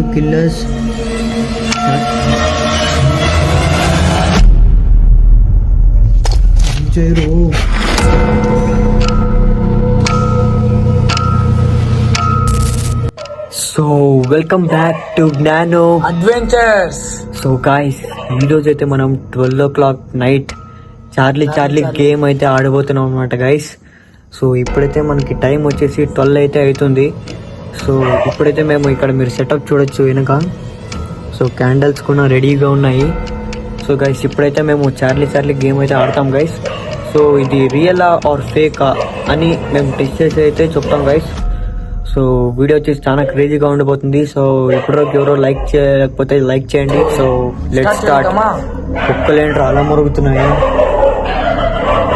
to kill us. Zero. So welcome back to Nano adventures. So guys, ఈరోజు అయితే మనం 12 o'clock night Charlie game అయితే ఆడబోతున్నాం అనమాట guys. So ఇప్పుడైతే మనకి టైం వచ్చేసి 12 అయితే అవుతుంది. సో ఇప్పుడైతే మేము ఇక్కడ మీరు సెటప్ చూడొచ్చు వెనుక. సో క్యాండిల్స్ కూడా రెడీగా ఉన్నాయి. సో గైస్, ఇప్పుడైతే మేము చార్లీ గేమ్ అయితే ఆడతాం గైస్. సో ఇది రియలా ఆర్ ఫేకా అని మేము టెస్ట్ చేసి అయితే చెప్తాం గైస్. సో వీడియో వచ్చేసి చాలా క్రేజీగా ఉండబోతుంది. సో ఇప్పటివరకు ఎవరో లైక్ చేయలేకపోతే లైక్ చేయండి. So let's start. కుక్కలేంట్రా అలా మురుగుతున్నాయి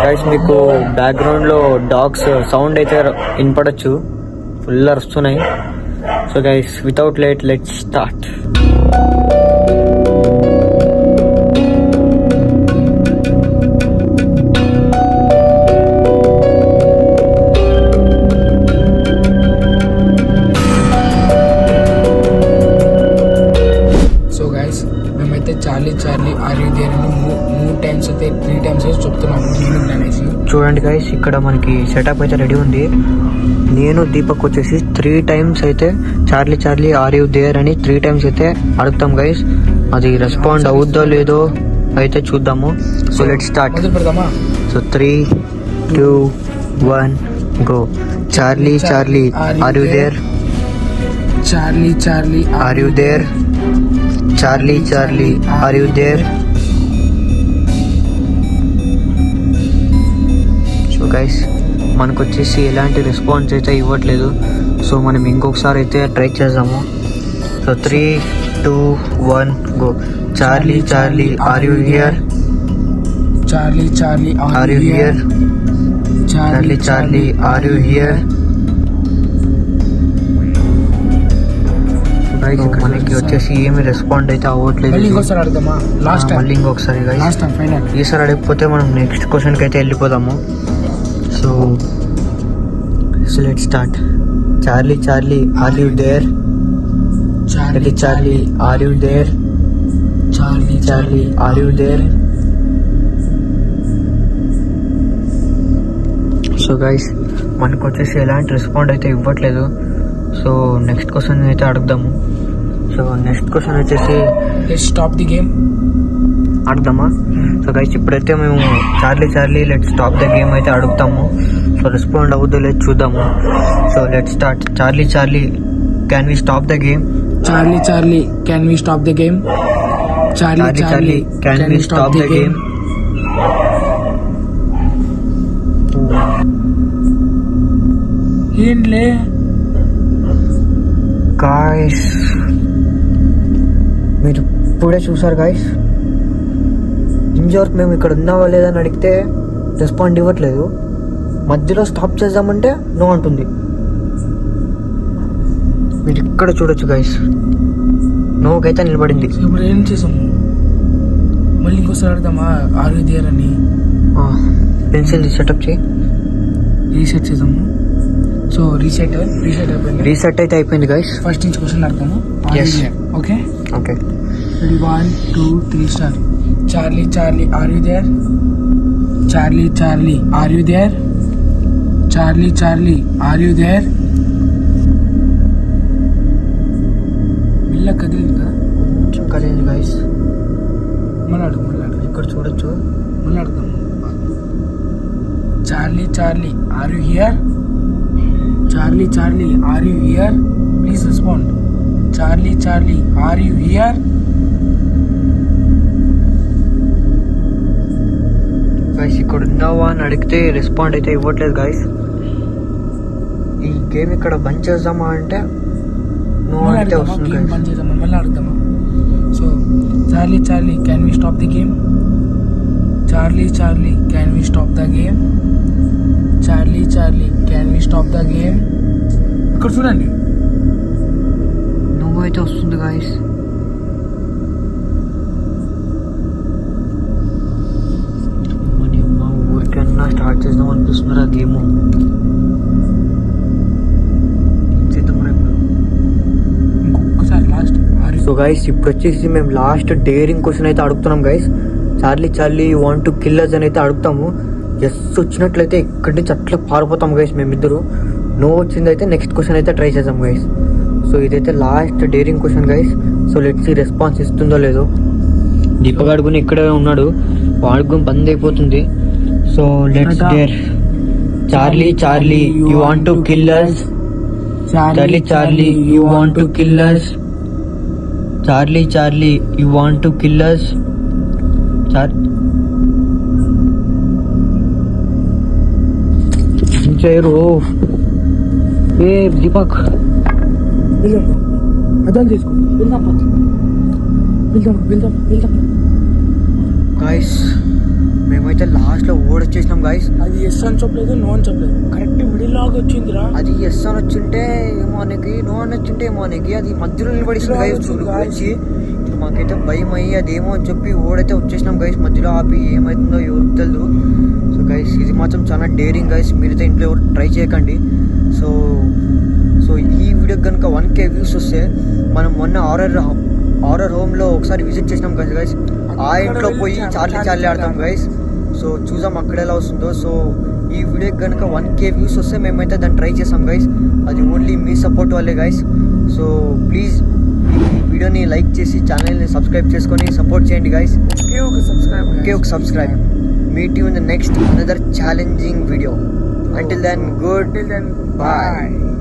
గైస్. మీకు బ్యాక్గ్రౌండ్ లో డాగ్స్ సౌండ్ అయితే వినపడచ్చు, ఫుల్ వస్తున్నాయి. So guys, without late let's start. Charlie are you there అని 3 టైమ్స్ అయితే చెప్తున్నాము అనేసి. చూడండి గైస్, ఇక్కడ మనకి సెటప్ అయితే రెడీ ఉంది. నేను దీపక్ వచ్చేసి 3 times అయితే చార్లీ ఆర్ యు దేర్ అని 3 times అయితే అడుగుతాం గైస్. అది రెస్పాండ్ అవుద్దో లేదో అయితే చూద్దాము. So let's start. So 3, 2, 1 go. Charlie are you there? Charlie are you there? Charlie are you there? So guys, మనకు వచ్చేసి ఎలాంటి రెస్పాన్స్ అయితే ఇవ్వట్లేదు. సో మనం ఇంకొకసారి అయితే ట్రై చేద్దాము. So 3, 2, 1 go. Charlie are you here? Charlie are you here? Charlie are you here? మనకి వచ్చేసి ఏమి రెస్పాండ్ అయితే అవ్వట్లేదు. మళ్ళీ ఇంకొకసారి ఈసారి అడగకపోతే మనం నెక్స్ట్ క్వశ్చన్కి అయితే వెళ్ళిపోదాము. So let's start. Charlie are you there? Charlie are you there? Charlie are you there? So guys, మనకు వచ్చేసి ఎలాంటి రెస్పాండ్ అయితే ఇవ్వట్లేదు. సో నెక్స్ట్ క్వశ్చన్ అయితే అడుగుదాము. సో నెక్స్ట్ క్వశ్చన్ వచ్చేసి స్టాప్ ది గేమ్ అడుగుదామా? సో గైస్, ఇప్పుడైతే మేము Charlie let stop the game అయితే అడుగుతాము. సో రెస్పాండ్ అవుద్దో లేదు చూద్దాము. So let start. Charlie can we stop the game? Charlie can we stop the game? Charlie can we stop the game? ఏంట్లే guys, మీరు ఇప్పుడే చూసారు గాయ్స్. ఇంజోర్క్ మేము ఇక్కడ ఉన్నావా లేదని అడిగితే రెస్పాండ్ ఇవ్వట్లేదు. మధ్యలో స్టాప్ చేద్దామంటే నో అంటుంది. మీరు ఇక్కడ చూడొచ్చు గాయ్స్, నోకైతే నిలబడింది. ఇప్పుడు ఏం చేసాము? మళ్ళీ ఇంకోసారి అడదామా ఆర్ యు దేర్ అని? పెన్సిల్ సెటప్ చేయి. రీసెట్ చేద్దాము. సో రీసెట్ అయిపోయింది. రీసెట్ అయితే అయిపోయింది గైస్. ఫస్ట్ నుంచి క్వశ్చన్ అడతాము. Okay. 1, 2, 3 start. Charlie are you there? Charlie are you there? Charlie are you there? మిల్ల కదిలింది కదా, కొంచెం కదిలింది గైస్. మళ్ళీ అడుగు. ఇక్కడ చూడొచ్చు. మళ్ళీ అడుగుదాము. Charlie are you here? Charlie are you here? Please respond. Charlie are you here? Guys, ఇక్కడ ఉన్నావా అని అడిగితే రెస్పాండ్ అయితే ఇవ్వట్లేదు గైస్. ఈ గేమ్ ఇక్కడ బంద్ చేద్దామా అంటే నో అంటే వస్తుంది గైస్. బంద్ చేద్దామా? మళ్ళీ అడుగుదామా? So Charlie can we stop the game? Charlie can we stop the game? Charlie can we stop the game? ఇక్కడ చూడండి, నువ్వు అయితే వస్తుంది గాయస్. మరి మా ఊరికన్నా స్టార్ట్ చేద్దాం అనిపిస్తున్నారు ఆ గేమ్. చేద్దాం ఇప్పుడు ఇంకొకసారి లాస్ట్ సో గైస్ ఇప్పుడు వచ్చేసి మేము లాస్ట్ డేరింగ్ క్వశ్చన్ అయితే అడుగుతున్నాం guys. Charlie you want to kill us అని అయితే అడుగుతాము. ఎస్ వచ్చినట్లయితే ఇక్కడి నుంచి అట్లా పారిపోతాం గైస్ మేమిద్దరు. నో వచ్చింది అయితే నెక్స్ట్ క్వశ్చన్ అయితే ట్రై చేద్దాం గైస్. సో ఇదైతే last daring question guys. So let's response ఇస్తుందో లేదో. దీపగాడు కూడా ఇక్కడే ఉన్నాడు, వాడుకు బంద్ అయిపోతుంది. So let's dare. Charlie you want to kill us. Charlie you want to kill us. Charlie you want to kill us. చేయరు. ఏ దీపక్ అర్థం చేసుకో, వెళ్దాం. గాయస్ మేమైతే లాస్ట్ లో ఓడొచ్చేసినాం గాయస్. అది ఎస్ అని చెప్పలేదు, నో అని చెప్పలేదు, కరెక్ట్ మిడిల్ లాగా వచ్చిందిరా. అది ఎస్ అని వచ్చింటే ఏమో అనకి, నో అని వచ్చింటే ఏమో అనకి, అది మధ్యలో నిలబడిస్తుంది గాయస్. వచ్చి ఇప్పుడు మాకైతే భయం అయ్యి అదేమో అని చెప్పి ఓడైతే వచ్చేసినాం గైస్. మధ్యలో ఆపి ఏమవుతుందో ఎవరికి తెలియదు. సో గైస్ ఇది మాత్రం చాలా డేరింగ్ గైస్. మీరైతే ఇంట్లో ఎవరు ట్రై చేయకండి. సో ఈ వీడియోకి కనుక 1K వ్యూస్ వస్తే మనం మొన్న హారర్ హోమ్లో ఒకసారి విజిట్ చేసినాం గైస్. ఆ ఇంట్లో పోయి చార్లీ ఆడతాం గైస్. సో చూసాం అక్కడ ఎలా వస్తుందో. సో ఈ వీడియోకి కనుక 1K వ్యూస్ వస్తే మేమైతే దాన్ని ట్రై చేసాం గైస్. అది ఓన్లీ మీ సపోర్ట్ వల్లే గైస్. సో ప్లీజ్ ఈ వీడియోని లైక్ చేసి ఛానల్ని సబ్స్క్రైబ్ చేసుకొని సపోర్ట్ చేయండి గైస్. ఒకే ఒక subscribe. Meet you in the next another challenging video. Until then, good. Bye.